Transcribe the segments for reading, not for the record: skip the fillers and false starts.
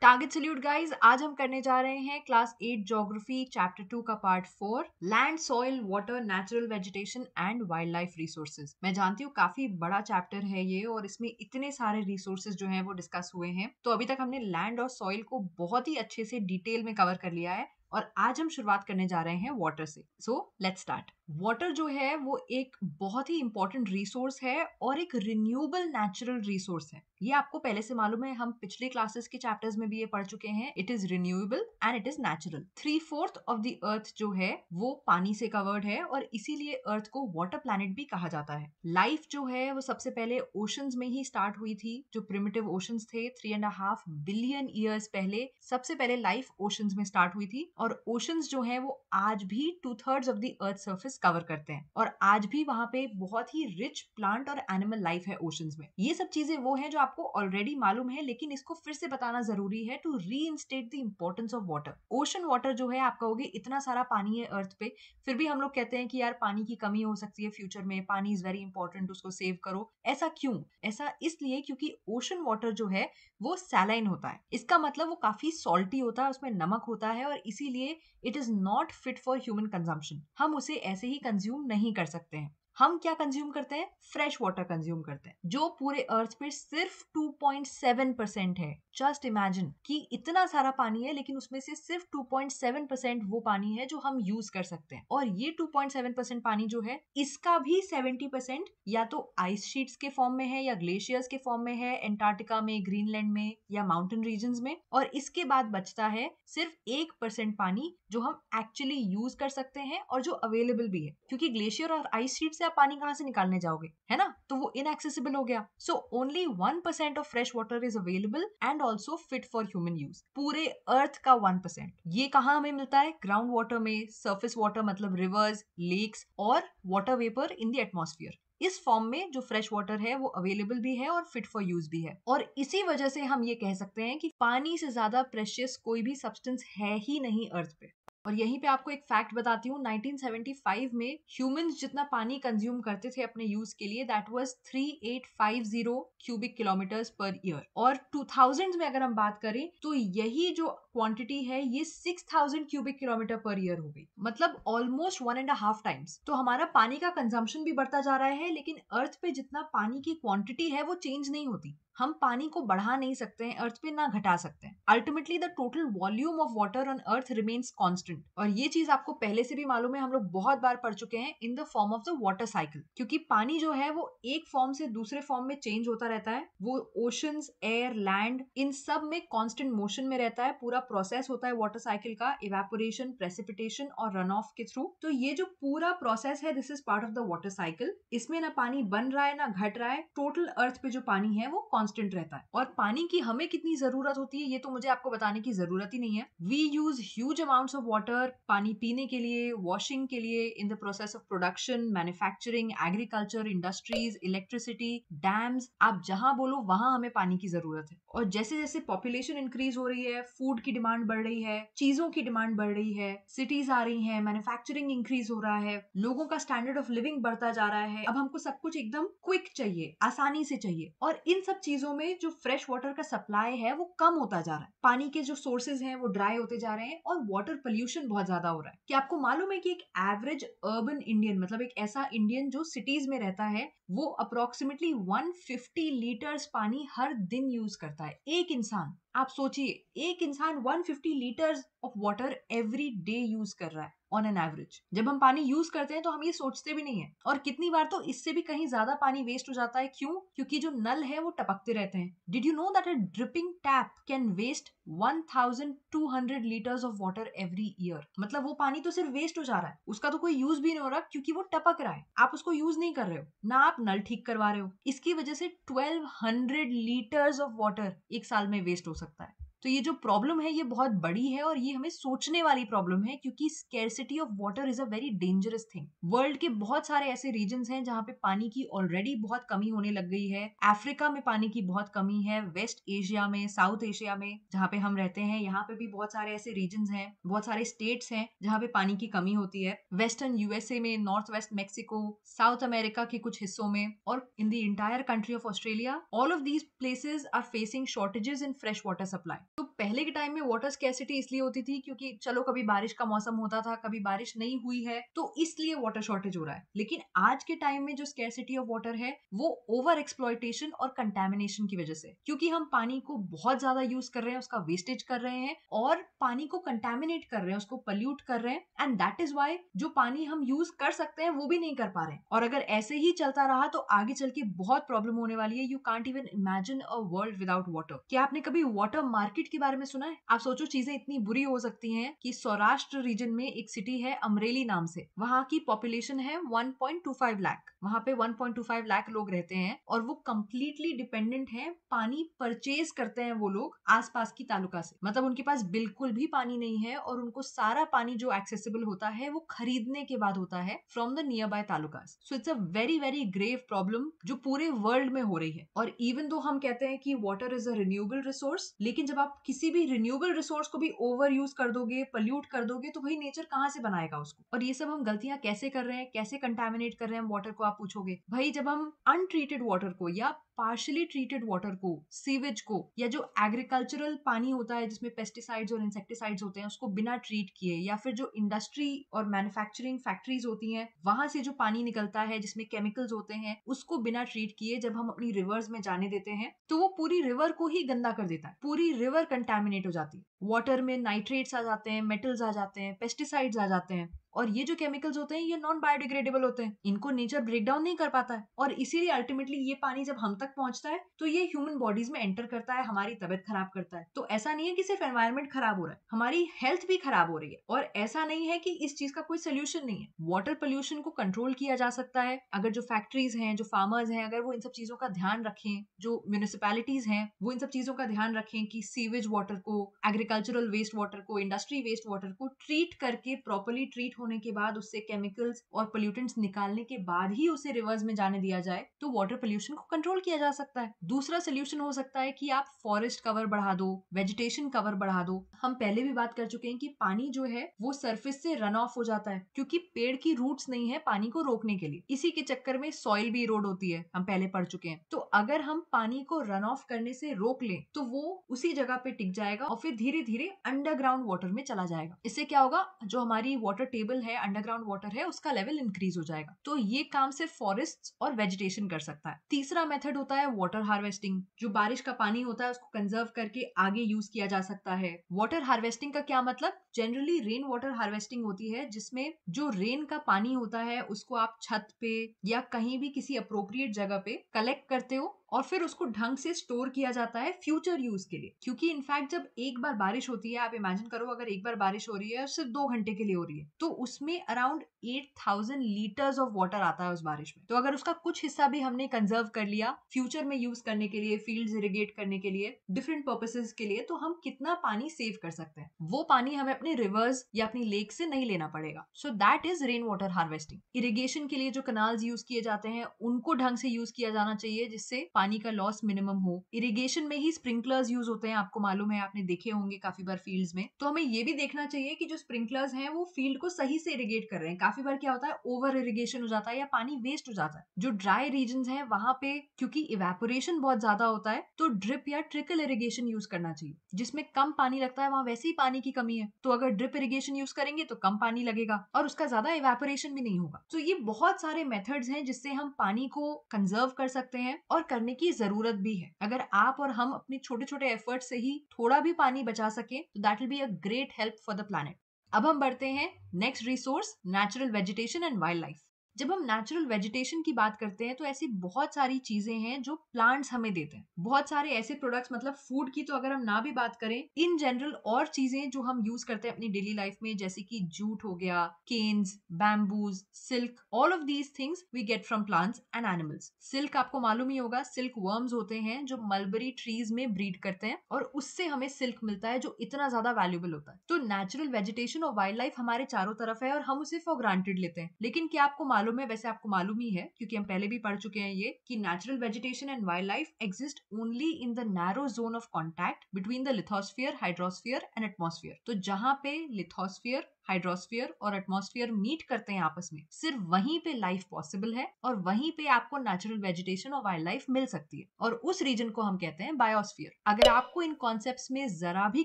Target salute guys, आज हम करने जा रहे हैं क्लास 8 ज्योग्राफी चैप्टर 2 का part 4 land, soil, water, natural vegetation and wild life resources. मैं जानती हूँ काफी बड़ा चैप्टर है ये और इसमें इतने सारे रिसोर्सेज जो हैं वो डिस्कस हुए हैं। तो अभी तक हमने लैंड और सॉइल को बहुत ही अच्छे से डिटेल में कवर कर लिया है और आज हम शुरुआत करने जा रहे हैं वाटर से। So let's start. वाटर जो है वो एक बहुत ही इंपॉर्टेंट रिसोर्स है और एक रिन्यूएबल नेचुरल रिसोर्स है। ये आपको पहले से मालूम है, हम पिछले क्लासेस के चैप्टर्स में भी ये पढ़ चुके हैं। It is renewable and it is natural. 3/4 of the earth जो है वो पानी से कवर्ड है और इसीलिए अर्थ को वाटर प्लैनेट भी कहा जाता है। लाइफ जो है वो सबसे पहले ओशंस में ही स्टार्ट हुई थी। जो प्रिमिटिव ओशंस थे 3.5 बिलियन ईयर्स पहले सबसे पहले लाइफ ओशंस में स्टार्ट हुई थी और ओशंस जो है वो आज भी 2/3 of the earth surface cover करते हैं और आज भी वहां पे बहुत ही रिच प्लांट और एनिमल लाइफ है ओशंस में। ये सब चीजें वो हैं जो आपको ऑलरेडी मालूम है, लेकिन इसको फिर से बताना जरूरी है to reinstate the importance of water. Ocean water जो है, आप कहोगे इतना सारा पानी है अर्थ पे, फिर भी हम लोग कहते हैं कि यार पानी की कमी हो सकती है फ्यूचर में, पानी इज वेरी इंपॉर्टेंट, उसको सेव करो। ऐसा क्यों? ऐसा इसलिए क्योंकि ओशन वाटर जो है वो सैलाइन होता है। इसका मतलब वो काफी सॉल्टी होता है, उसमें नमक होता है और इसीलिए it is not fit for human consumption. हम उसे ऐसे ही कंज्यूम नहीं कर सकते हैं। हम क्या कंज्यूम करते हैं? फ्रेश वाटर कंज्यूम करते हैं, जो पूरे अर्थ पे सिर्फ 2.7% है। जस्ट इमेजिन कि इतना सारा पानी है लेकिन उसमें से सिर्फ 2.7% वो पानी है जो हम यूज कर सकते हैं। और ये 2.7% पानी जो है, इसका भी 70% या तो आइस शीट्स के फॉर्म में है या ग्लेशियर्स के फॉर्म में है, एंटार्क्टिका में, ग्रीनलैंड में या माउंटेन रीजन्स में। और इसके बाद बचता है सिर्फ 1% पानी जो हम एक्चुअली यूज कर सकते हैं और जो अवेलेबल भी है, क्योंकि ग्लेशियर और आइस शीट से आप पानी कहाँ से निकालने जाओगे, है ना? तो वो इनएक्सेसिबल हो गया। So only 1% of fresh water is available and also fit for human use. पूरे अर्थ का 1%। ये कहाँ हमें मिलता है? ग्राउंड वाटर में, सरफेस वाटर मतलब रिवर्स, लेक्स और water vapour in the atmosphere. इस फॉर्म में जो फ्रेश वाटर है वो अवेलेबल भी है और फिट फॉर यूज भी है। और इसी वजह से हम ये कह सकते हैं कि पानी से ज्यादा प्रेशियस कोई भी सब्सटेंस है ही नहीं अर्थ पे। और यहीं पे आपको एक फैक्ट बताती हूँ, 1975 में ह्यूमंस जितना पानी कंज्यूम करते थे अपने यूज के लिए, that was 3850 cubic kilometres per year. और 2000 में अगर हम बात करें तो यही जो क्वांटिटी है ये 6000 क्यूबिक किलोमीटर पर ईयर हो गई, मतलब ऑलमोस्ट 1.5 टाइम्स। तो हमारा पानी का कंजम्पशन भी बढ़ता जा रहा है, लेकिन अर्थ पे जितना पानी की क्वांटिटी है वो चेंज नहीं होती। हम पानी को बढ़ा नहीं सकते हैं अर्थ पे, ना घटा सकते हैं। Ultimately the total volume of water on earth remains constant. और ये चीज आपको पहले से भी मालूम है, हम लोग बहुत बार पढ़ चुके हैं, in the form of the water cycle. क्योंकि पानी जो है वो एक फॉर्म से दूसरे फॉर्म में चेंज होता रहता है। वो ओशंस, एयर, लैंड, इन सब में कांस्टेंट मोशन में रहता है। पूरा प्रोसेस होता है वाटर साइकिल का, इवेपोरेशन, प्रेसिपिटेशन और रन ऑफ के थ्रू। तो ये जो पूरा प्रोसेस है, this is part of the water cycle. इसमें ना पानी बन रहा है ना घट रहा है, टोटल अर्थ पे जो पानी है वो कांस्टेंट रहता है। और पानी की हमें कितनी जरूरत होती है ये तो मुझे आपको बताने की जरूरत ही नहीं है। We use huge amounts of water, पानी पीने के लिए, वॉशिंग के लिए, in the process of production, manufacturing, agriculture, industries, electricity, dams, आप जहां बोलो वहां हमें पानी की जरूरत है। और जैसे जैसे पॉपुलेशन इंक्रीज हो रही है, फूड की डिमांड बढ़ रही है, चीजों की डिमांड बढ़ रही है, सिटीज आ रही है, मैन्युफैक्चरिंग इंक्रीज हो रहा है, लोगों का स्टैंडर्ड ऑफ लिविंग बढ़ता जा रहा है। अब हमको सब कुछ एकदम क्विक चाहिए, आसानी से चाहिए, और इन सब चीजों में जो फ्रेश वाटर का सप्लाई है वो कम होता जा रहा है। पानी के जो सोर्सेज हैं वो ड्राई होते जा रहे हैं और वाटर पोल्यूशन बहुत ज्यादा हो रहा है। क्या आपको मालूम है कि एक एवरेज अर्बन इंडियन, मतलब एक ऐसा इंडियन जो सिटीज में रहता है, वो अप्रोक्सीमेटली 150 लीटर्स पानी हर दिन यूज करता है। एक इंसान, आप सोचिए, एक इंसान 150 litres of water every day use कर रहा है ऑन एन एवरेज। जब हम पानी यूज करते हैं तो हम ये सोचते भी नहीं है, और कितनी बार तो इससे भी कहीं ज्यादा पानी वेस्ट हो जाता है। क्यों? क्योंकि जो नल है वो टपकते रहते हैं। Did you know that a dripping tap can waste 1200 litres of water every year? मतलब वो पानी तो सिर्फ वेस्ट हो जा रहा है, उसका तो कोई यूज भी नहीं हो रहा क्योंकि वो टपक रहा है। आप उसको यूज नहीं कर रहे हो, ना आप नल ठीक करवा रहे हो। इसकी वजह से 1200 लीटर्स ऑफ वाटर एक साल में वेस्ट हो सकता है। तो ये जो प्रॉब्लम है ये बहुत बड़ी है और ये हमें सोचने वाली प्रॉब्लम है, क्योंकि scarcity of water is a very dangerous thing. World के बहुत सारे ऐसे रीजन्स हैं जहाँ पे पानी की ऑलरेडी बहुत कमी होने लग गई है। अफ्रीका में पानी की बहुत कमी है, वेस्ट एशिया में, साउथ एशिया में जहाँ पे हम रहते हैं, यहाँ पे भी बहुत सारे ऐसे रीजन्स हैं, बहुत सारे स्टेट्स हैं जहाँ पे पानी की कमी होती है। वेस्टर्न यूएसए में, north west Mexico, south America के कुछ हिस्सों में, और in the entire country of Australia, all of these places are facing shortages in fresh water supply. तो पहले के टाइम में वाटर स्कैसिटी इसलिए होती थी क्योंकि चलो कभी बारिश का मौसम होता था, कभी बारिश नहीं हुई है, तो इसलिए वाटर शॉर्टेज हो रहा है। लेकिन आज के टाइम में जो स्कैसिटी ऑफ वाटर है वो ओवर एक्सप्लॉयटेशन और कंटेमिनेशन की वजह से, क्योंकि हम पानी को बहुत ज्यादा यूज कर रहे हैं, उसका वेस्टेज कर रहे हैं और पानी को कंटेमिनेट कर रहे हैं, उसको पल्यूट कर रहे हैं, एंड दैट इज वाई जो पानी हम यूज कर सकते हैं वो भी नहीं कर पा रहे हैं। और अगर ऐसे ही चलता रहा तो आगे चल के बहुत प्रॉब्लम होने वाली है। You can't even imagine a world without water. क्या आपने कभी वाटर मार्केट के बारे में सुना है? आप सोचो चीजें इतनी बुरी हो सकती हैं कि सौराष्ट्र रीजन में एक सिटी है अमरेली नाम से, वहां की पॉपुलेशन है 1.25 लाख, वहां पे 1.25 लाख लोग रहते हैं और वो कंप्लीटली डिपेंडेंट है, पानी परचेज करते हैं वो लोग आसपास की तालुका से। मतलब उनके पास बिल्कुल भी पानी नहीं है और उनको सारा पानी जो एक्सेसिबल होता है वो खरीदने के बाद होता है from the nearby talukas. So it's a very very grave problem जो पूरे वर्ल्ड में हो रही है। और इवन दो हम कहते हैं कि water is a renewable resource, लेकिन जब आप किसी भी रिन्यूएबल रिसोर्स को भी ओवर यूज कर दोगे, पल्यूट कर दोगे, तो वही नेचर कहाँ से बनाएगा उसको? और ये सब हम गलतियां कैसे कर रहे हैं, कैसे कंटेमिनेट कर रहे हैं वाटर को, आप पूछोगे। भाई जब हम अनट्रीटेड वाटर को या पार्शली ट्रीटेड वाटर को, सीवेज को, या जो एग्रीकल्चरल पानी होता है जिसमें पेस्टिसाइड्स और इंसेक्टिसाइड्स होते हैं, उसको बिना ट्रीट किए, या फिर जो इंडस्ट्री और मैन्युफैक्चरिंग फैक्ट्रीज होती हैं वहां से जो पानी निकलता है जिसमें केमिकल्स होते हैं, उसको बिना ट्रीट किए जब हम अपनी रिवर्स में जाने देते हैं तो वो पूरी रिवर को ही गंदा कर देता है, पूरी रिवर कंटेमिनेट हो जाती है। वाटर में नाइट्रेट्स आ जाते हैं, मेटल्स आ जाते हैं, पेस्टिसाइड्स आ जाते हैं, और ये जो केमिकल्स होते हैं ये नॉन बायोडिग्रेडेबल होते हैं, इनको नेचर ब्रेक डाउन नहीं कर पाता है, और इसीलिए अल्टीमेटली ये पानी जब हम तक पहुंचता है तो ये ह्यूमन बॉडीज में एंटर करता है, हमारी तबियत खराब करता है। तो ऐसा नहीं है कि सिर्फ एनवायरमेंट खराब हो रहा है, हमारी हेल्थ भी खराब हो रही है। और ऐसा नहीं है कि इस चीज का कोई सोल्यूशन नहीं है। वाटर पोल्यूशन को कंट्रोल किया जा सकता है अगर जो फैक्ट्रीज हैं, जो फार्मर्स हैं, अगर वो इन सब चीजों का ध्यान रखें, जो म्यूनिसिपैलिटीज हैं वो इन सब चीजों का ध्यान रखें कि सीवेज वाटर को, एग्रीकल्चरल वेस्ट वाटर को, इंडस्ट्री वेस्ट वाटर को ट्रीट करके, प्रॉपरली ट्रीट होने के बाद उससे केमिकल्स और पोल्यूटेंट्स निकालने के बाद ही उसे रिवर्स में जाने दिया जाए, तो वाटर पोल्यूशन को कंट्रोल किया जा सकता है। दूसरा सोल्यूशन हो सकता है कि आप फॉरेस्ट कवर बढ़ा दो, वेजिटेशन कवर बढ़ा दो। हम पहले भी बात कर चुके हैं कि पानी जो है वो सरफेस से रन ऑफ हो जाता है क्योंकि पेड़ की रूट्स नहीं है पानी को रोकने के लिए। इसी के चक्कर में सॉइल भी इरोड होती है, हम पहले पढ़ चुके हैं। तो अगर हम पानी को रन ऑफ करने से रोक लें तो वो उसी जगह पे टिक जाएगा और फिर धीरे धीरे अंडरग्राउंड वाटर में चला जाएगा। इससे क्या होगा, जो हमारी वाटर टेबल है, अंडरग्राउंड वाटर है, उसका लेवल इंक्रीज हो जाएगा। तो ये काम सिर्फ फॉरेस्ट और वेजिटेशन कर सकता है। तीसरा मेथड होता है वाटर हार्वेस्टिंग, जो बारिश का पानी होता है उसको कंजर्व करके आगे यूज किया जा सकता है। वाटर हार्वेस्टिंग का क्या मतलब, जनरली रेन वाटर हार्वेस्टिंग होती है जिसमें जो रेन का पानी होता है उसको आप छत पे या कहीं भी किसी अप्रोप्रिएट जगह पे कलेक्ट करते हो और फिर उसको ढंग से स्टोर किया जाता है फ्यूचर यूज के लिए। क्योंकि इनफैक्ट जब एक बार बारिश होती है, आप इमेजिन करो अगर एक बार बारिश हो रही है और सिर्फ 2 घंटे के लिए हो रही है, तो उसमें अराउंड 8,000 लीटर्स ऑफ वाटर आता है उस बारिश में। तो अगर उसका कुछ हिस्सा भी हमने कंजर्व कर लिया फ्यूचर में यूज करने के लिए, फील्ड्स इरिगेट करने के लिए, डिफरेंट पर्पसेस के लिए, तो हम कितना पानी सेव कर सकते हैं। वो पानी हमें अपने रिवर्स या अपनी लेक से नहीं लेना पड़ेगा। So that is rain water harvesting. Irrigation के लिए जो कनाल्स यूज किए जाते हैं उनको ढंग से यूज किया जाना चाहिए जिससे पानी का लॉस मिनिमम हो। इरिगेशन में ही स्प्रिंकलर्स यूज होते हैं, आपको मालूम है, आपने देखे होंगे काफी बार फील्ड्स में। तो हमें ये भी देखना चाहिए कि जो स्प्रिंकलर्स हैं वो फील्ड को सही से इरिगेट कर रहे हैं। काफी बार क्या होता है, ओवर इरिगेशन हो जाता है या पानी वेस्ट हो जाता है। जो ड्राई रीजन है वहां पे क्योंकि इवेपोरेशन बहुत ज्यादा होता है तो ड्रिप या ट्रिकल इरिगेशन यूज करना चाहिए। जिसमें कम पानी लगता है वहां वैसे ही पानी की कमी है, तो अगर ड्रिप इरिगेशन यूज करेंगे तो कम पानी लगेगा और उसका ज्यादा इवेपोरेशन भी नहीं होगा। तो ये बहुत सारे मेथड्स हैं जिससे हम पानी को कंजर्व कर सकते हैं और करने की जरूरत भी है। अगर आप और हम अपने छोटे छोटे एफर्ट से ही थोड़ा भी पानी बचा सके तो that will be a great help for the planet. अब हम बढ़ते हैं next resource, natural vegetation and wild life. जब हम नेचुरल वेजिटेशन की बात करते हैं तो ऐसी बहुत सारी चीजें हैं जो प्लांट्स हमें देते हैं। बहुत सारे ऐसे प्रोडक्ट्स, मतलब फूड की तो अगर हम ना भी बात करें, इन जनरल और चीजें जो हम यूज करते हैं अपनी डेली लाइफ में, जैसे कि जूट हो गया, canes, bamboos, silk, all of these things we get from plants and animals. Silk आपको मालूम ही होगा, सिल्क वर्म्स होते हैं जो मलबरी ट्रीज में ब्रीड करते हैं और उससे हमें सिल्क मिलता है जो इतना ज्यादा वैल्यूबल होता है। तो नेचुरल वेजिटेशन और वाइल्ड लाइफ हमारे चारों तरफ है और हम उसे फॉर ग्रांटेड लेते हैं। लेकिन क्या आपको मालूम है, वैसे आपको मालूम ही है क्योंकि हम पहले भी पढ़ चुके हैं ये, कि natural vegetation and wild life exist only in the narrow zone of contact between the lithosphere, hydrosphere and atmosphere. तो जहां पे लिथोस्फीयर, हाइड्रोस्फीयर और एटमॉस्फेयर मीट करते हैं आपस में, सिर्फ वहीं पे लाइफ पॉसिबल है और वहीं पे आपको नेचुरल वेजिटेशन और वाइल्ड लाइफ मिल सकती है, और उस रीजन को हम कहते हैं बायोस्फीयर। अगर आपको इन कॉन्सेप्ट्स में जरा भी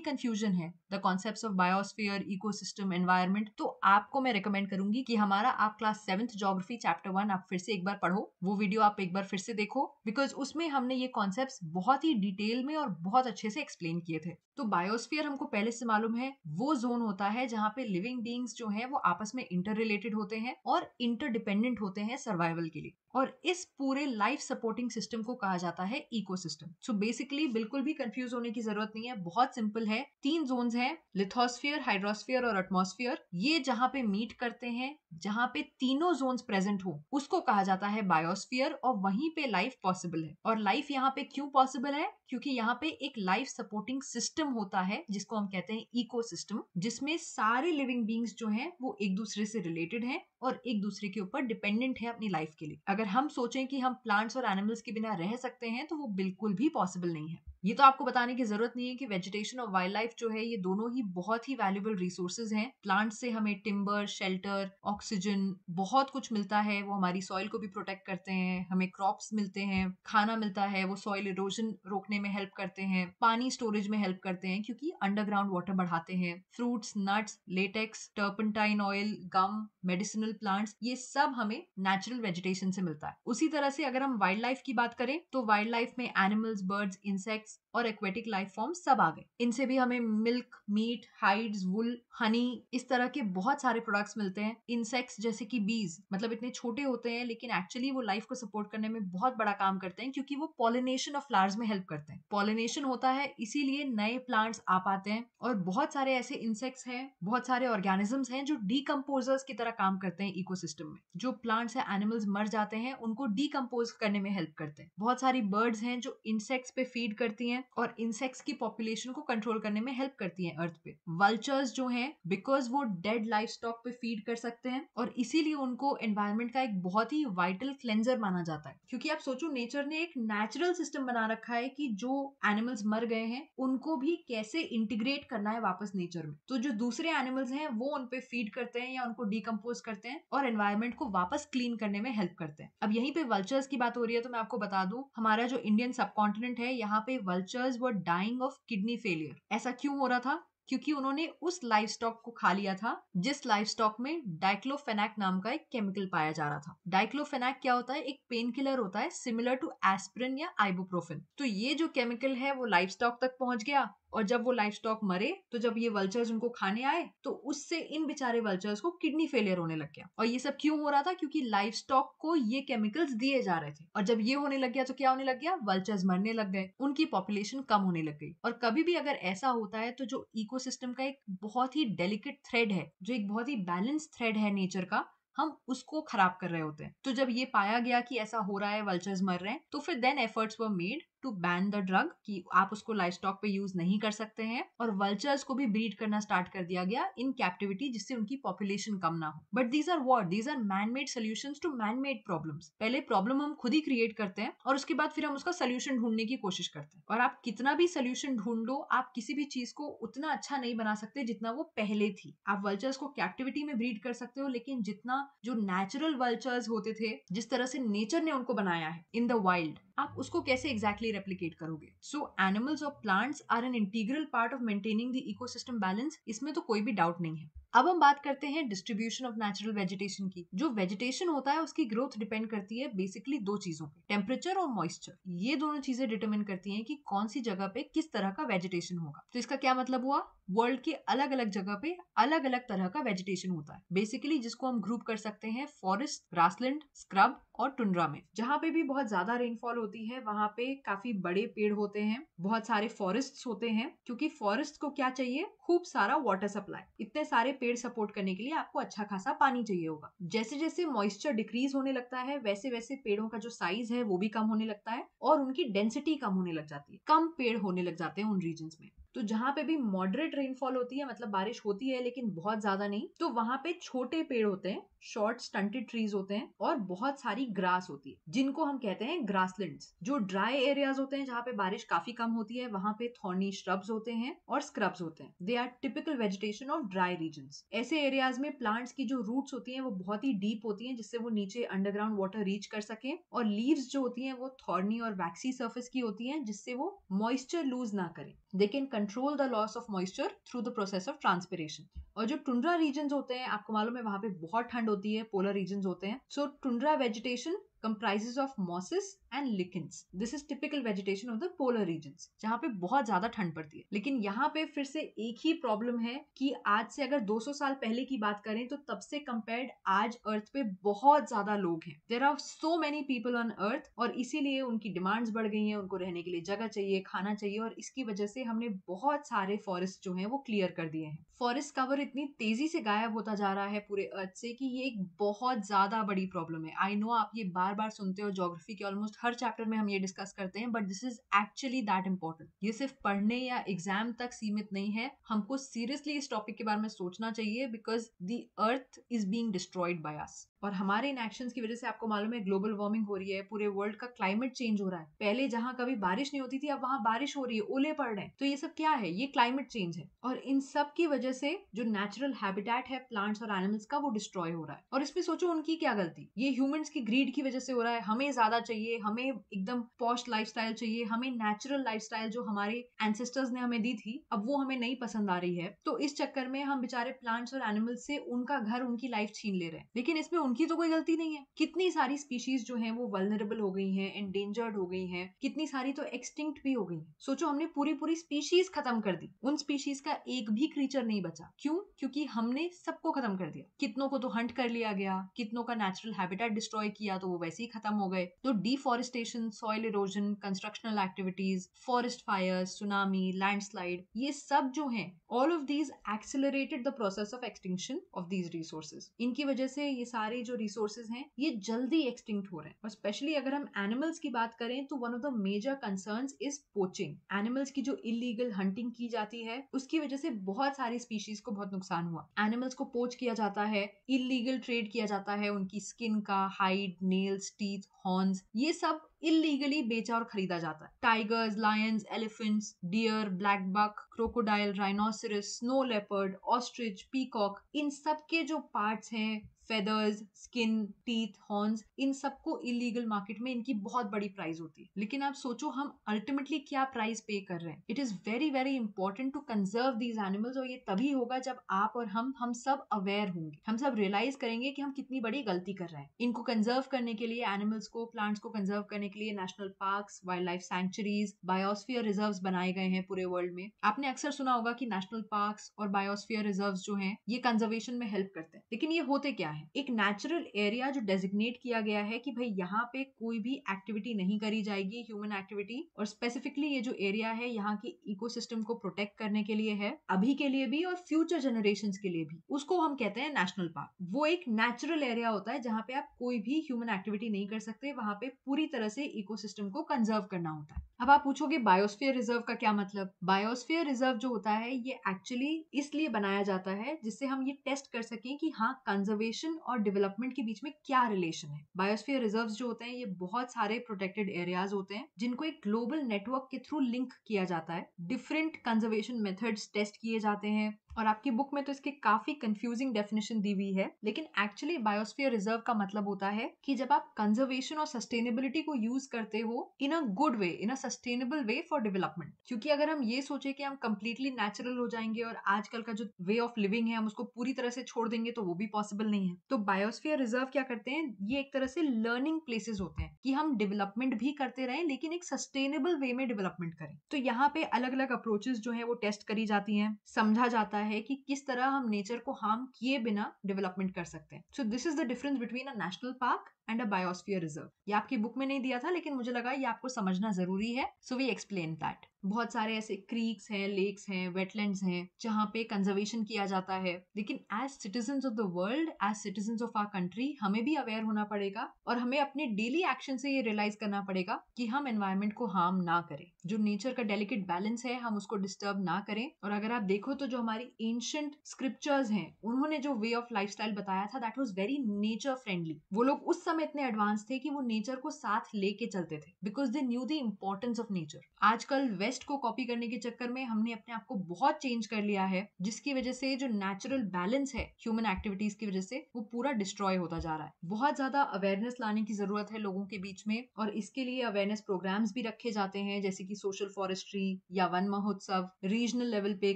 कंफ्यूजन है, the concepts of biosphere, ecosystem, environment, तो आपको मैं रिकमेंड करूंगी कि हमारा आप क्लास 7th ज्योग्राफी चैप्टर 1 आप फिर से एक बार पढ़ो, वो वीडियो आप एक बार फिर से देखो, बिकॉज उसमें हमने ये कॉन्सेप्ट्स बहुत ही डिटेल में और बहुत अच्छे से एक्सप्लेन किए थे। तो बायोस्फीयर हमको पहले से मालूम है, वो जोन होता है जहाँ पे लिविंग बींग्स जो है वो आपस में इंटर रिलेटेड होते हैं और इंटरडिपेंडेंट होते हैं सर्वाइवल के लिए, और इस पूरे लाइफ सपोर्टिंग सिस्टम को कहा जाता है इकोसिस्टम। सो बेसिकली बिल्कुल भी कंफ्यूज होने की जरूरत नहीं है, बहुत सिंपल है। 3 जोन्स हैं, लिथोस्फीयर, हाइड्रोस्फीयर और एटमॉस्फेयर। ये जहाँ पे मीट करते हैं, जहाँ पे तीनों जोन्स प्रेजेंट हो, उसको कहा जाता है बायोस्फीयर, और वहीं पे लाइफ पॉसिबल है। और लाइफ यहाँ पे क्यों पॉसिबल है? क्योंकि यहाँ पे एक लाइफ सपोर्टिंग सिस्टम होता है जिसको हम कहते हैं इकोसिस्टम, जिसमें सारे लिविंग बींग्स जो हैं वो एक दूसरे से रिलेटेड हैं और एक दूसरे के ऊपर डिपेंडेंट है अपनी लाइफ के लिए। अगर हम सोचें कि हम प्लांट्स और एनिमल्स के बिना रह सकते हैं तो वो बिल्कुल भी पॉसिबल नहीं है। ये तो आपको बताने की जरूरत नहीं है कि वेजिटेशन और वाइल्ड लाइफ जो है ये दोनों ही बहुत ही वैल्यूएबल रिसोर्सेज हैं। प्लांट्स से हमें टिम्बर, शेल्टर, ऑक्सीजन, बहुत कुछ मिलता है। वो हमारी सॉइल को भी प्रोटेक्ट करते हैं, हमें क्रॉप्स मिलते हैं, खाना मिलता है, वो सॉइल इरोजन रोकने में हेल्प करते हैं, पानी स्टोरेज में हेल्प करते हैं क्योंकि अंडरग्राउंड वाटर बढ़ाते हैं। Fruits, nuts, latex, turpentine oil, gum, medicinal plants, ये सब हमें नेचुरल वेजिटेशन से मिलता है। उसी तरह से अगर हम वाइल्ड लाइफ की बात करें तो वाइल्ड लाइफ में एनिमल्स, बर्ड्स, इंसेक्ट्स और एक्वेटिक लाइफ फॉर्म सब आ गए। इनसे भी हमें मिल्क, मीट, हाइड्स, वुल, हनी, इस तरह के बहुत सारे प्रोडक्ट्स मिलते हैं। इंसेक्ट्स जैसे कि बीज, मतलब इतने छोटे होते हैं लेकिन एक्चुअली वो लाइफ को सपोर्ट करने में बहुत बड़ा काम करते हैं क्योंकि वो पॉलिनेशन ऑफ फ्लावर्स में हेल्प करते हैं। पॉलिनेशन होता है इसीलिए नए प्लांट्स आ पाते हैं। और बहुत सारे ऐसे इंसेक्ट्स हैं, बहुत सारे ऑर्गेनिजम्स हैं जो डीकम्पोजर्स की तरह काम करते हैं इकोसिस्टम में। जो प्लांट्स या एनिमल्स मर जाते हैं उनको डीकम्पोज करने में हेल्प करते हैं। बहुत सारी बर्ड्स हैं जो इंसेक्ट्स पे फीड करती हैं और इंसेक्ट्स की पॉपुलेशन को कंट्रोल करने में हेल्प करती हैं अर्थ पे। वल्चर्स जो हैं, बिकॉज वो डेड लाइफ स्टॉक पे फीड कर सकते हैं और इसीलिए उनको एनवायरनमेंट का एक बहुत ही वाइटल क्लेंजर माना जाता है। क्योंकि आप सोचो, नेचर ने एक नेचुरल सिस्टम बना रखा है कि जो एनिमल्स मर गए हैं उनको भी कैसे इंटीग्रेट करना है वापस नेचर में। तो जो दूसरे एनिमल्स हैं वो उन पे फीड करते हैं या उनको डीकम्पोज करते हैं और एनवायरनमेंट को वापस क्लीन करने में हेल्प करते हैं। अब यहीं पे वल्चर्स की बात हो रही है तो मैं आपको बता दूं, हमारा जो इंडियन सबकॉन्टिनेंट है यहाँ पे vultures were dying of kidney failure. ऐसा क्यों हो रहा था? क्योंकि उन्होंने उस लाइफ स्टॉक को खा लिया था जिस लाइफ स्टॉक में डाइक्लोफेनाक नाम का एक केमिकल पाया जा रहा था। डाइक्लोफेनाक क्या होता है? एक पेन किलर होता है सिमिलर टू एस्पिरिन या आइबुप्रोफेन। तो ये जो केमिकल है वो लाइफ स्टॉक तक पहुंच गया और जब वो लाइफ स्टॉक मरे तो जब ये वल्चर्स उनको खाने आए तो उससे इन बेचारे वल्चर्स को किडनी फेलियर होने लग गया। और ये सब क्यों हो रहा था? क्योंकि लाइफ स्टॉक को ये केमिकल्स दिए जा रहे थे और जब ये होने लग गया तो क्या होने लग गया? वल्चर्स मरने लग गए, उनकी पॉपुलेशन कम होने लग गई। और कभी भी अगर ऐसा होता है तो जो इकोसिस्टम का एक बहुत ही डेलिकेट थ्रेड है, जो एक बहुत ही बैलेंस थ्रेड है नेचर का, हम उसको खराब कर रहे होते हैं। तो जब ये पाया गया कि ऐसा हो रहा है, वल्चर्स मर रहे हैं, तो फिर then efforts were made to ban the drug कि आप उसको लाइफ स्टॉक पे यूज नहीं कर सकते हैं और वल्चर्स को भी ब्रीड करना स्टार्ट कर दिया गया इन कैप्टिविटी जिससे उनकी पॉपुलेशन कम ना हो। But these are what? These are man made solutions to man made problems. पहले प्रॉब्लम हम खुद ही क्रिएट करते हैं और उसके बाद फिर हम उसका सोल्यूशन ढूंढने की कोशिश करते हैं। और आप कितना भी सोल्यूशन ढूंढ लो, आप किसी भी चीज को उतना अच्छा नहीं बना सकते जितना वो पहले थी। आप वल्चर्स को कैप्टिविटी में ब्रीड कर सकते हो लेकिन जितना जो नेचुरल वल्चर्स होते थे, जिस तरह से नेचर ने उनको बनाया है इन द वाइल्ड, आप उसको कैसे एग्जैक्टली रेप्लिकेट करोगे? सो एनिमल्स और plants are an integral part of maintaining the ecosystem balance, इसमें तो कोई भी डाउट नहीं है। अब हम बात करते हैं डिस्ट्रीब्यूशन ऑफ नेचुरल वेजिटेशन की। जो वेजिटेशन होता है उसकी ग्रोथ डिपेंड करती है बेसिकली दो चीजों पे, टेम्परेचर और मॉइस्चर। ये दोनों चीजें डिटरमिन करती हैं कि कौन सी जगह पे किस तरह का वेजिटेशन होगा। तो इसका क्या मतलब हुआ? वर्ल्ड के अलग अलग जगह पे अलग अलग तरह का वेजिटेशन होता है बेसिकली, जिसको हम ग्रुप कर सकते हैं फॉरेस्ट, ग्रासलैंड, स्क्रब और टुंड्रा में। जहाँ पे भी बहुत ज्यादा रेनफॉल होती है वहां पे काफी बड़े पेड़ होते हैं, बहुत सारे फॉरेस्ट होते हैं, क्योंकि फॉरेस्ट को क्या चाहिए? खूब सारा वाटर सप्लाई। इतने सारे पेड़ सपोर्ट करने के लिए आपको अच्छा खासा पानी चाहिए होगा। जैसे जैसे मॉइस्चर डिक्रीज होने लगता है वैसे वैसे पेड़ों का जो साइज है वो भी कम होने लगता है और उनकी डेंसिटी कम होने लग जाती है, कम पेड़ होने लग जाते हैं उन रीजन्स में। तो जहां पे भी मॉडरेट रेनफॉल होती है, मतलब बारिश होती है लेकिन बहुत ज्यादा नहीं, तो वहां पे छोटे पेड़ होते हैं, शॉर्ट स्टंटेड ट्रीज होते हैं और बहुत सारी ग्रास होती है जिनको हम कहते हैं ग्रासलैंड्स। जो ड्राई एरियाज होते हैं जहाँ पे बारिश काफी कम होती है वहां पे थॉर्नी श्रब्स होते हैं और स्क्रब्स होते हैं। They are typical vegetation of dry regions. ऐसे एरियाज में प्लांट्स की जो रूट्स होती हैं वो बहुत ही डीप होती हैं जिससे वो नीचे अंडरग्राउंड वाटर रीच कर सके, और लीव्स जो होती हैं वो थॉर्नी और वैक्सी सर्फेस की होती हैं जिससे वो मॉइस्चर लूज ना करें। They can control the loss of moisture through the process of transpiration. और जो टुंड्रा रीजन्स होते हैं आपको मालूम है वहां पे बहुत ठंड होती है, पोलर रीजन्स होते हैं। So tundra vegetation comprises of mosses and lichens. This is typical vegetation of the polar regions, जहाँ पे बहुत ज्यादा ठंड पड़ती है। लेकिन यहाँ पे फिर से एक ही प्रॉब्लम है कि आज से अगर 200 साल पहले की बात करें तो तब से कंपेयर्ड आज अर्थ पे बहुत ज्यादा लोग हैं। There are so many people on earth, और इसीलिए उनकी डिमांड्स बढ़ गई हैं, उनको रहने के लिए जगह चाहिए, खाना चाहिए, और इसकी वजह से हमने बहुत सारे फॉरेस्ट जो हैं वो क्लियर कर दिए हैं। फॉरेस्ट कवर इतनी तेजी से गायब होता जा रहा है पूरे अर्थ से कि ये एक बहुत ज्यादा बड़ी प्रॉब्लम है। आई नो आप ये बार सुनते हो, ज्योग्राफी के ऑलमोस्ट हर चैप्टर में हम ये डिस्कस करते हैं, but this is actually that important. ये सिर्फ पढ़ने या एग्जाम तक सीमित नहीं है, हमको सीरियसली इस टॉपिक के बारे में सोचना चाहिए because the earth is being destroyed by us. और हमारे इन एक्शंस की वजह से आपको मालूम है ग्लोबल वार्मिंग हो रही है, पूरे वर्ल्ड का क्लाइमेट चेंज हो रहा है। पहले जहां कभी बारिश नहीं होती थी अब वहां बारिश हो रही है, ओले पड़ रहे हैं। तो ये सब क्या है? ये क्लाइमेट चेंज है। और इन सब की वजह से जो नेचुरल हैबिटेट है प्लांट्स और एनिमल्स का वो डिस्ट्रॉय हो रहा है। और इसमें सोचो उनकी क्या गलती? ये ह्यूमंस की ग्रीड की वजह से हो रहा है। हमें ज्यादा चाहिए, हमें एकदम पॉश लाइफस्टाइल चाहिए, हमें नेचुरल लाइफस्टाइल जो हमारे एंसेस्टर्स ने हमें दी थी अब वो हमें नहीं पसंद आ रही है। तो इस चक्कर में हम बेचारे प्लांट्स और एनिमल्स से उनका घर, उनकी लाइफ छीन ले रहे हैं। लेकिन इसमें उनकी तो कोई गलती नहीं है। कितनी सारी स्पीशीज जो हैं वो वल्नरेबल हो गई हैं, एंडेंजर्ड हो गई हैं, कितनी सारी तो एक्सटिंक्ट भी हो गई हैं। सोचो हमने पूरी स्पीशीज खत्म कर दी, उन स्पीशीज का एक भी क्रीचर नहीं बचा। क्यों? क्योंकि हमने सबको खत्म कर दिया। कितनों को तो हंट कर लिया गया, कितनों का नेचुरल हैबिटेट डिस्ट्रॉय किया तो वो वैसे ही खत्म हो गए। तो deforestation, soil erosion, constructional activities, forest fires, tsunami, landslide, ये सब जो हैं all of these accelerated the process of extinction of these resources. इनकी वजह से ये सारे जो रिसोर्सेज हैं ये जल्दी एक्सटिंक्ट हो रहे हैं। और स्पेशली अगर हम एनिमल्स की बात करें तो one of the major concerns is poaching. Animals की जो इलीगल हंटिंग की जाती है उसकी वजह से बहुत सारी स्पीशीज को बहुत नुकसान हुआ। एनिमल्स को पोच किया जाता है, इलीगल ट्रेड किया जाता है, उनकी स्किन का, हाइड, नेल्स, टीथ, हॉर्न्स, ये सब इलीगली बेचा और खरीदा जाता है। Tigers, lions, elephants, deer, black buck, crocodile, rhinoceros, snow leopard, ostrich, peacock, इन सब के जो पार्ट्स हैं, फेदर्स, स्किन, टीथ, हॉर्न्स, इन सबको इलीगल मार्केट में इनकी बहुत बड़ी प्राइस होती है। लेकिन आप सोचो हम अल्टीमेटली क्या प्राइस पे कर रहे हैं। It is very very important to conserve these animals, और ये तभी होगा जब आप और हम सब अवेयर होंगे, हम सब रियलाइज करेंगे कि हम कितनी बड़ी गलती कर रहे हैं। इनको कंजर्व करने के लिए, एनिमल्स को, प्लांट्स को कंजर्व करने के लिए national parks, wild life sanctuaries, biosphere reserves बनाए गए हैं पूरे वर्ल्ड में। आपने अक्सर सुना होगा कि नेशनल पार्क्स और बायोस्फीयर रिजर्व्स जो हैं ये कंजर्वेशन में हेल्प करते हैं। लेकिन ये होते क्या है? एक नेचुरल एरिया जो डेजिग्नेट किया गया है कि भाई यहाँ पे कोई भी एक्टिविटी नहीं करी जाएगी, ह्यूमन एक्टिविटी, और स्पेसिफिकली ये जो एरिया है यहाँ की इकोसिस्टम को प्रोटेक्ट करने के लिए है, अभी के लिए भी और फ्यूचर जनरेशंस के लिए भी। उसको हम कहते हैं नेशनल पार्क। वो एक नेचुरल एरिया होता है जहाँ पे आप कोई भी ह्यूमन एक्टिविटी नहीं कर सकते, वहां पे पूरी तरह से इकोसिस्टम को कंजर्व करना होता है। अब आप पूछोगे बायोस्फीयर रिजर्व का क्या मतलब? बायोस्फीयर रिजर्व जो होता है ये एक्चुअली इसलिए बनाया जाता है जिससे हम ये टेस्ट कर सकें कि हाँ कंजर्वेशन और डेवलपमेंट के बीच में क्या रिलेशन है। बायोस्फीयर रिजर्व्स जो होते हैं ये बहुत सारे प्रोटेक्टेड एरियाज होते हैं जिनको एक ग्लोबल नेटवर्क के थ्रू लिंक किया जाता है। डिफरेंट कंजर्वेशन मेथड्स टेस्ट किए जाते हैं, और आपकी बुक में तो इसके काफी कंफ्यूजिंग डेफिनेशन दी हुई है। लेकिन एक्चुअली बायोस्फीयर रिजर्व का मतलब होता है कि जब आप कंजर्वेशन और सस्टेनेबिलिटी को यूज करते हो in a good way, in a sustainable way for development. क्योंकि अगर हम ये सोचे कि हम कंप्लीटली नेचुरल हो जाएंगे और आजकल का जो वे ऑफ लिविंग है हम उसको पूरी तरह से छोड़ देंगे तो वो भी पॉसिबल नहीं है। तो बायोस्फीयर रिजर्व क्या करते हैं? ये एक तरह से लर्निंग प्लेसेस होते हैं कि हम डेवलपमेंट भी करते रहें लेकिन एक सस्टेनेबल वे में डेवलपमेंट करें। तो यहाँ पे अलग अलग अप्रोचेस जो है वो टेस्ट करी जाती हैं, समझा जाता है कि किस तरह हम नेचर को हार्म किए बिना डेवलपमेंट कर सकते हैं। So this is the difference between a national park and a biosphere reserve. ये आपकी बुक में नहीं दिया था लेकिन मुझे लगा ये आपको समझना जरूरी है, सो वी एक्सप्लेन दैट। बहुत सारे ऐसे क्रीक्स हैं, लेक्स हैं, वेटलैंड्स हैं जहाँ पे कंजर्वेशन किया जाता है। लेकिन as citizens of the world, as citizens of our country, हमें भी अवेयर होना पड़ेगा और हमें अपने डेली एक्शन से ये रियलाइज करना पड़ेगा कि हम एनवायरमेंट को हार्म ना करें। जो नेचर का डेलिकेट बैलेंस है हम उसको डिस्टर्ब ना करें। और अगर आप देखो तो जो हमारी एंशिएंट स्क्रिप्चर्स हैं उन्होंने जो वे ऑफ लाइफस्टाइल बताया था that was very nature friendly. वो लोग उस समय इतने एडवांस थे कि वो नेचर को साथ लेके चलते थे because they knew the importance of nature. आजकल वेस्ट को कॉपी करने के चक्कर में हमने अपने आप को बहुत चेंज कर लिया है, जिसकी वजह से जो नेचुरल बैलेंस है ह्यूमन एक्टिविटीज की वजह से वो पूरा डिस्ट्रॉय होता जा रहा है। बहुत ज्यादा अवेयरनेस लाने की जरूरत है लोगों के बीच में और इसके लिए अवेयरनेस प्रोग्राम्स भी रखे जाते हैं जैसे कि सोशल फॉरेस्ट्री या वन महोत्सव, रीजनल लेवल पे,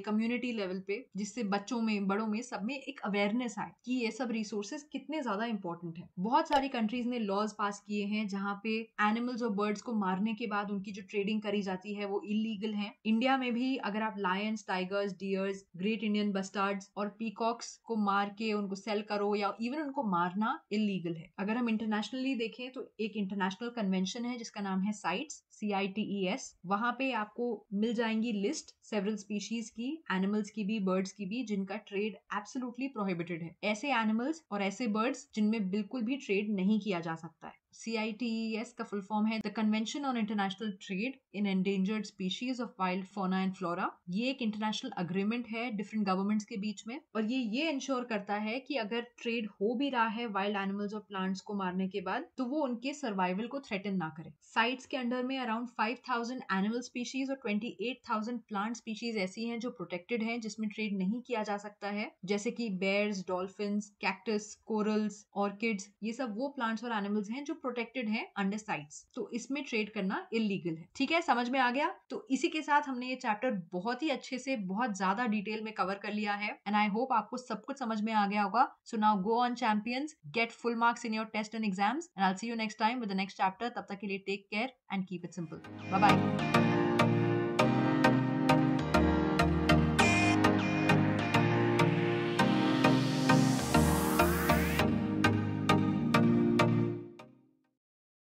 कम्युनिटी लेवल पे, जिससे बच्चों में, बड़ों में, सब में एक अवेयरनेस आए कि ये सब रिसोर्सेज कितने ज्यादा इंपॉर्टेंट है। बहुत सारी कंट्रीज ने लॉज पास किए हैं जहाँ पे एनिमल्स और बर्ड्स को मारने के बाद उनकी जो ट्रेडिंग करी जाती है वो इलीगल है। इंडिया में भी अगर आप lions, tigers, deers, great Indian bustards और पीकॉक्स को मार के उनको सेल करो या इवन उनको मारना इलीगल है। अगर हम इंटरनेशनली देखें तो एक इंटरनेशनल कन्वेंशन है जिसका नाम है साइट्स, CITES। वहां पे आपको मिल जाएंगी लिस्ट सेवरल स्पीशीज की, एनिमल्स की भी, बर्ड्स की भी, जिनका ट्रेड एब्सोल्युटली प्रोहिबिटेड है। ऐसे एनिमल्स और ऐसे बर्ड्स जिनमें बिल्कुल भी ट्रेड नहीं किया जा सकता है। CITES का फुल फॉर्म है the convention on international trade in endangered species of wild fauna and flora. ये एक इंटरनेशनल अग्रीमेंट है डिफरेंट गवर्नमेंट्स के बीच में और ये इंश्योर करता है कि अगर ट्रेड हो भी रहा है वाइल्ड एनिमल्स और प्लांट्स को मारने के बाद तो वो उनके सर्वाइवल को थ्रेटन ना करे। साइट्स के अंडर में अराउंड 5000 एनिमल स्पीशीज और 28,000 प्लांट स्पीशीज ऐसी हैं जो प्रोटेक्टेड हैं, जिसमें ट्रेड नहीं किया जा सकता है, जैसे कि bears, dolphins, cactus, corals, orchids. ये सब वो प्लांट्स और एनिमल्स हैं जो प्रोटेक्टेड हैं अंडर साइट्स, तो इसमें ट्रेड करना इलीगल है। ठीक है, समझ में आ गया? तो इसी के साथ हमने ये चैप्टर बहुत ही अच्छे से, बहुत ज्यादा डिटेल में कवर कर लिया है एंड आई होप आपको सब कुछ समझ में आ गया होगा। So now go on champions, get full marks in your test and exams and I will see you next time with the next chapter. तब तक के लिए take care and keep it simple. Bye bye.